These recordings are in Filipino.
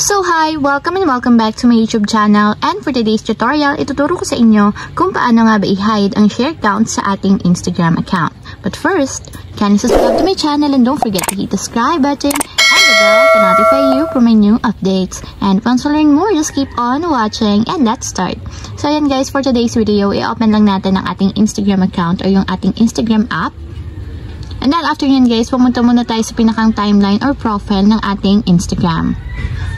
So hi! Welcome and welcome back to my YouTube channel, and for today's tutorial, ituturo ko sa inyo kung paano nga ba i-hide ang share count sa ating Instagram account. But first, can you subscribe to my channel and don't forget to hit the subscribe button and the bell to notify you for my new updates. And once you learn more, just keep on watching and let's start. So ayan guys, for today's video, i-open lang natin ang ating Instagram account o yung ating Instagram app. And then after yun guys, pumunta muna tayo sa pinakang timeline or profile ng ating Instagram.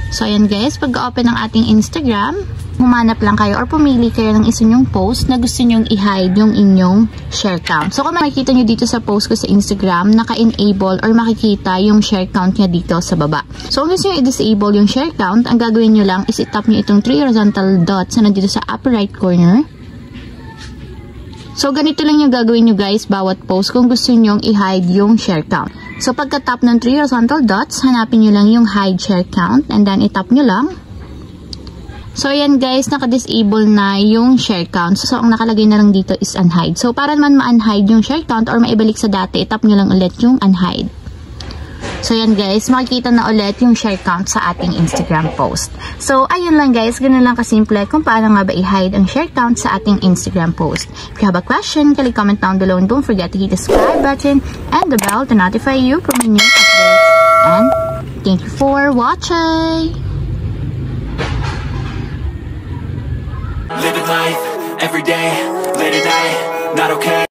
So ayan guys, pag-open ng ating Instagram, humanap lang kayo or pumili kayo ng isa nyong post na gusto nyong i-hide yung inyong share count. So kung makikita nyo dito sa post ko sa Instagram, naka-enable or makikita yung share count niya dito sa baba. So kung gusto nyo i-disable yung share count, ang gagawin nyo lang is i-tap nyo itong 3 horizontal dots na nandito sa upper right corner. So ganito lang yung gagawin nyo guys bawat post kung gusto nyong i-hide yung share count. So pagka-tap ng 3 horizontal dots, hanapin nyo lang yung hide share count and then i-tap nyo lang. So ayan guys, naka-disable na yung share count. So ang nakalagay na lang dito is unhide. So para naman ma-unhide yung share count or maibalik sa dati, i-tap nyo lang ulit yung unhide. So ayan guys, makikita na ulit yung share count sa ating Instagram post. So ayun lang guys, ganun lang kasimple kung paano nga ba i-hide ang share count sa ating Instagram post. If you have a question, kindly comment down below and don't forget to hit the subscribe button and the bell to notify you for my new updates. And thank you for watching! Living life, every day, late at night, not okay.